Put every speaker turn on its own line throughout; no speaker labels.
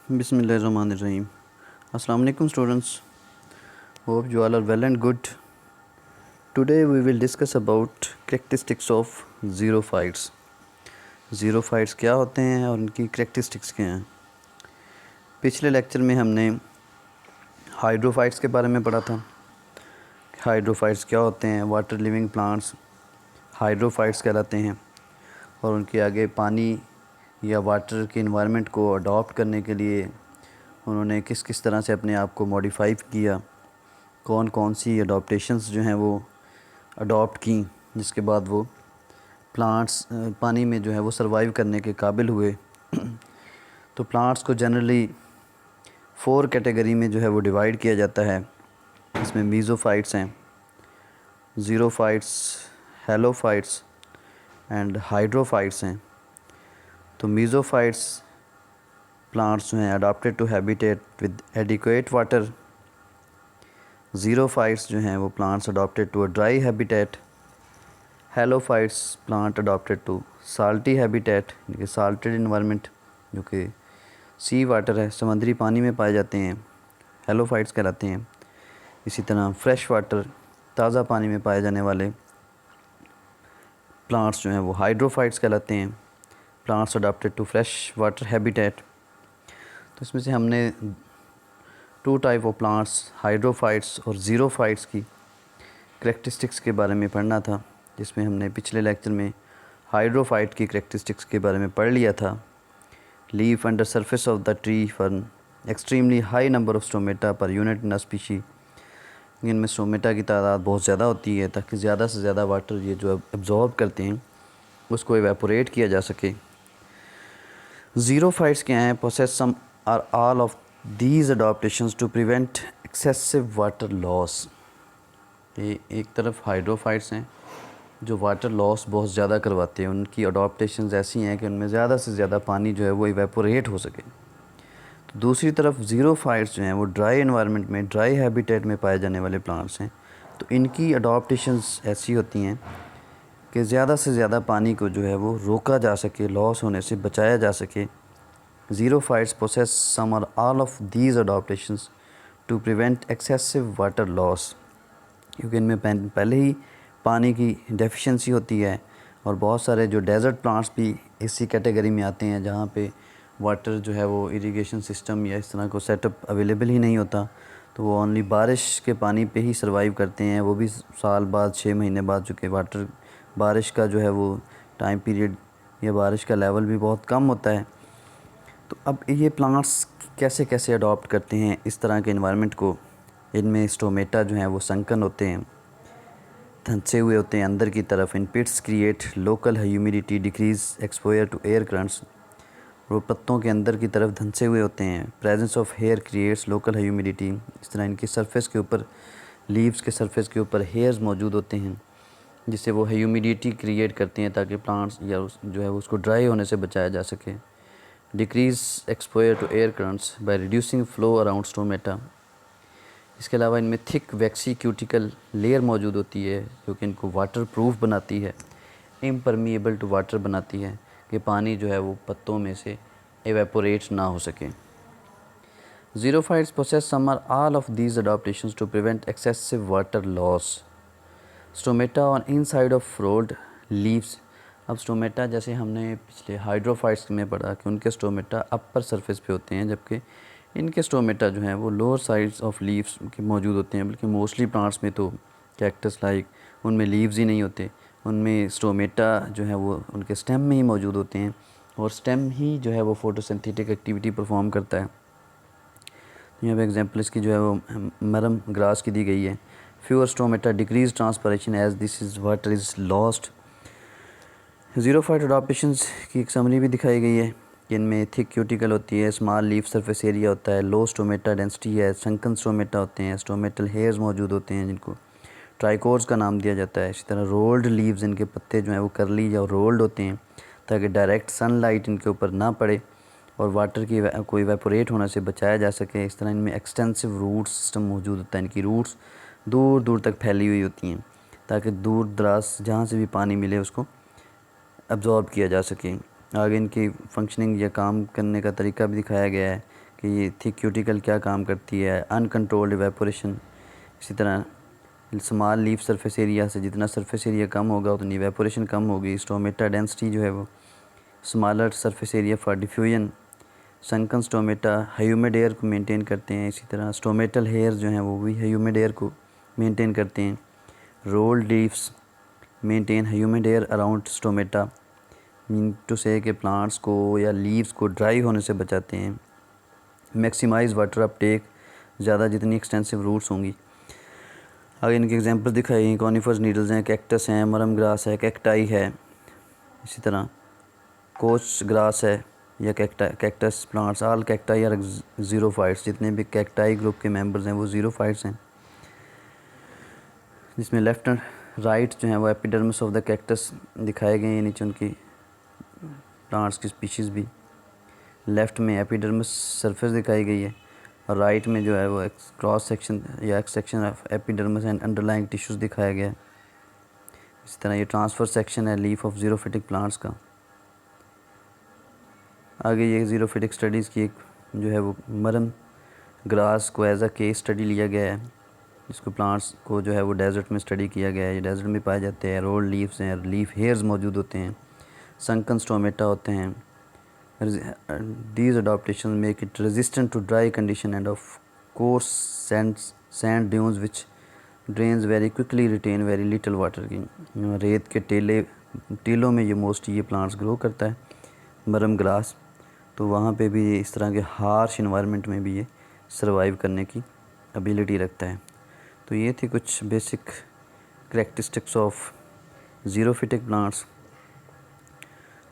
Bismillahirrahmanirrahim. Assalamu alaikum students. Hope you all are well and good. Today we will discuss about characteristics of xerophytes. Xerophytes क्या होते हैं और उनकी characteristics क्या हैं. पिछले लेक्चर में हमने हाइड्रोफाइट्स के बारे में पढ़ा था. हाइड्रोफाइट्स क्या होते हैं. वाटर लिविंग प्लांट्स हाइड्रोफाइट्स कहलाते हैं और उनके आगे पानी या वाटर के इन्वायरमेंट को अडॉप्ट करने के लिए उन्होंने किस किस तरह से अपने आप को मॉडिफाई किया, कौन कौन सी अडॉप्टेशंस जो हैं वो अडॉप्ट की, जिसके बाद वो प्लांट्स पानी में जो है वो सर्वाइव करने के काबिल हुए. तो प्लांट्स को जनरली 4 कैटेगरी में जो है वो डिवाइड किया जाता है. इसमें मीज़ोफाइट्स हैं, ज़ीरोफाइट्स, हेलोफाइट्स एंड हाइड्रोफाइट्स हैं. तो मीज़ोफाइट्स प्लांट्स जो हैं adapted to habitat with adequate water. Xerophytes जो हैं वो plants adopted to a dry habitat. Halophytes plant adapted to salty habitat, यानी कि साल्टेड इन्वायरमेंट जो कि सी वाटर है, समुद्री पानी में पाए जाते हैं, हेलोफाइट्स कहलाते हैं. इसी तरह फ्रेश वाटर ताज़ा पानी में पाए जाने वाले प्लांट्स जो हैं वो हाइड्रोफाइट्स कहलाते हैं. Plants adopted to fresh water habitat. तो इसमें से हमने 2 टाइप ऑफ प्लांट्स हाइड्रोफाइट्स और ज़ीरोफाइट्स की करैक्टरिस्टिक्स के बारे में पढ़ना था, जिसमें हमने पिछले लेक्चर में हाइड्रोफाइट की करैक्टरिस्टिक्स के बारे में पढ़ लिया था. Leave under surface of the tree for extremely high number of stomata per unit in species. इनमें स्टोमेटा की तादाद बहुत ज़्यादा होती है ताकि ज़्यादा से ज़्यादा वाटर ये जो एब्जॉर्ब करते हैं उसको एवेपोरेट किया जा सके. ज़ीरोफाइट्स क्या हैं. Possess some or all of these adaptations to prevent excessive water loss. ये एक तरफ हाइड्रोफाइट्स हैं जो वाटर लॉस बहुत ज़्यादा करवाते हैं. उनकी अडॉप्टेशंस ऐसी हैं कि उनमें ज़्यादा से ज़्यादा पानी जो है वो इवेपोरेट हो सके. तो दूसरी तरफ ज़ीरोफाइट्स जो हैं वो ड्राई इन्वायरमेंट में, ड्राई हैबिटेट में पाए जाने वाले प्लांट्स हैं. तो इनकी अडॉप्टेशंस ऐसी होती हैं कि ज़्यादा से ज़्यादा पानी को जो है वो रोका जा सके, लॉस होने से बचाया जा सके. ज़ीरोफाइट्स possess some or all of these adaptations to prevent excessive water loss, क्योंकि इनमें पहले ही पानी की डेफिशिएंसी होती है. और बहुत सारे जो डेज़र्ट प्लांट्स भी इसी कैटेगरी में आते हैं जहाँ पे वाटर जो है वो इरिगेशन सिस्टम या इस तरह को सेटअप अवेलेबल ही नहीं होता. तो वो ओनली बारिश के पानी पे ही सर्वाइव करते हैं. वो भी साल बाद, 6 महीने बाद, चूँकि वाटर बारिश का जो है वो टाइम पीरियड या बारिश का लेवल भी बहुत कम होता है. तो अब ये प्लांट्स कैसे कैसे अडॉप्ट करते हैं इस तरह के इन्वायरमेंट को. इनमें स्टोमेटा जो हैं वो संकन होते हैं, धंसे हुए होते हैं अंदर की तरफ. इन pits create local humidity, decrease exposure to air currents. वो पत्तों के अंदर की तरफ धंसे हुए होते हैं. Presence of hair creates local humidity. इस तरह इनकी सरफेस के ऊपर, लीव्स के सरफेस के ऊपर हेयर्स मौजूद होते हैं जिससे वो ह्यूमिडिटी क्रिएट करते हैं ताकि प्लांट्स या जो है उसको ड्राई होने से बचाया जा सके. Decrease exposure to air currents by reducing flow around stomata. इसके अलावा इनमें थिक वैक्सी क्यूटिकल लेयर मौजूद होती है जो कि इनको वाटर प्रूफ बनाती है, इम्परमिएबल टू वाटर बनाती है कि पानी जो है वो पत्तों में से एवेपोरेट ना हो सके. ज़ीरोफाइट्स possess some or all of these adaptations to prevent excessive water loss. Stomata on inside of rolled leaves. अब स्टोमेटा जैसे हमने पिछले हाइड्रोफाइट्स में पढ़ा कि उनके स्टोमेटा अपर सरफेस पे होते हैं, जबकि इनके स्टोमेटा जो हैं वो लोअर साइड्स ऑफ लीव्स के मौजूद होते हैं. बल्कि मोस्टली प्लांट्स में तो कैक्टस लाइक उनमें लीव्स ही नहीं होते, उनमें स्टोमेटा जो है वो उनके स्टेम में ही मौजूद होते हैं और स्टेम ही जो है वो फोटोसिंथेटिक एक्टिविटी परफॉर्म करता है. यहाँ पे एग्जांपल इसकी जो है वो मरम ग्रास की दी गई है. Fewer stomata decrease transpiration as this is water is lost. Xerophyte adaptations की एक समरी भी दिखाई गई है. इनमें थिक क्यूटिकल होती है, स्मॉल लीफ सरफेस एरिया होता है, लो स्टोमेटा डेंसिटी है, संकन स्टोमेटा होते हैं, स्टोमेटल हेयर्स मौजूद होते हैं जिनको ट्राइकोर्स का नाम दिया जाता है. इसी तरह रोल्ड लीव्स, इनके पत्ते जो हैं वो करली या रोल्ड होते हैं ताकि डायरेक्ट सनलाइट इनके ऊपर ना पड़े और वाटर की कोई इवेपोरेट होने से बचाया जा सके. इस तरह इनमें एक्सटेंसिव रूट सिस्टम मौजूद होता है. इनकी रूट्स दूर दूर तक फैली हुई होती हैं ताकि दूर दराज जहाँ से भी पानी मिले उसको अब्ज़ॉर्ब किया जा सके. आगे इनकी फंक्शनिंग या काम करने का तरीका भी दिखाया गया है कि ये थिक क्यूटिकल क्या काम करती है, अनकंट्रोल्ड इवेपोरेशन। इसी तरह स्मॉल लीफ सरफेस एरिया से जितना सरफेस एरिया कम होगा उतनी इवेपोरेशन कम होगी। स्टोमेटा डेंसिटी जो है वो smaller surface area for diffusion. Sunken stomata humid air को मेंटेन करते हैं। इसी तरह स्टोमेटल हेयर जो हैं वो भी ह्यूमिड एयर को मेंटेन करते हैं। Rolled leaves maintain humid air around stomata, mean to say के प्लांट्स को या लीव्स को ड्राई होने से बचाते हैं। मैक्सिमाइज वाटर अपटेक, ज़्यादा जितनी एक्सटेंसिव रूट्स होंगी। आगे इनके एग्जांपल दिखाए हैं, कॉनिफर्स नीडल्स हैं, कैक्टस हैं, मरम ग्रास है, कैक्टाई है। इसी तरह कोच ग्रास है या cactus plants. All cacti are xerophytes, जितने भी कैक्टाई ग्रुप के मेंबर्स हैं वो ज़ीरोफाइट्स हैं, जिसमें लेफ्ट एंड राइट जो है वो एपिडर्मिस ऑफ द कैक्टस दिखाए गए हैं। नीचे उनकी प्लांट्स की स्पीशीज़ भी। लेफ़्ट में एपिडर्मिस सरफेस दिखाई गई है और राइट में जो है वो क्रॉस सेक्शन या x section of epidermis and underlying tissues दिखाया गया है। इसी तरह ये ट्रांसफ़र सेक्शन है लीफ ऑफ ज़ीरोफिटिक प्लांट्स का। आगे ये ज़ीरोफिटिक स्टडीज़ की एक जो है वो मरम ग्रास को एज अ केस स्टडी लिया गया है। इसको प्लांट्स को जो है वो डेजर्ट में स्टडी किया गया है। ये डेजर्ट में पाए जाते हैं। रोल्ड लीव्स हैं, लीफ हेयर्स मौजूद होते हैं, संकन स्टोमेटा होते हैं। These adaptations make it resistant to dry condition and of course sand dunes which drains very quickly retain very little water की रेत के टीलों में ये मोस्टली ये प्लांट्स ग्रो करता है, मरम ग्रास। तो वहाँ पे भी इस तरह के हार्श इन्वायरमेंट में भी ये सर्वाइव करने की एबिलिटी रखता है। तो ये थी कुछ बेसिक करैक्टरिस्टिक्स ऑफ ज़ीरोफिटिक प्लांट्स।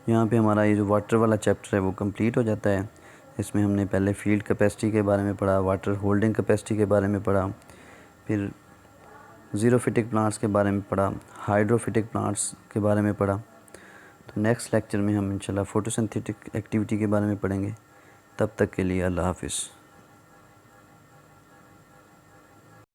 यहाँ पे हमारा ये जो वाटर वाला चैप्टर है वो कंप्लीट हो जाता है। इसमें हमने पहले फील्ड कैपेसिटी के बारे में पढ़ा, वाटर होल्डिंग कैपेसिटी के बारे में पढ़ा, फिर ज़ीरोफिटिक प्लांट्स के बारे में पढ़ा, हाइड्रोफिटिक प्लांट्स के बारे में पढ़ा। तो नेक्स्ट लेक्चर में हम इंशाल्लाह फोटोसिंथेटिक एक्टिविटी के बारे में पढ़ेंगे। तब तक के लिए अल्लाह हाफ़िज़।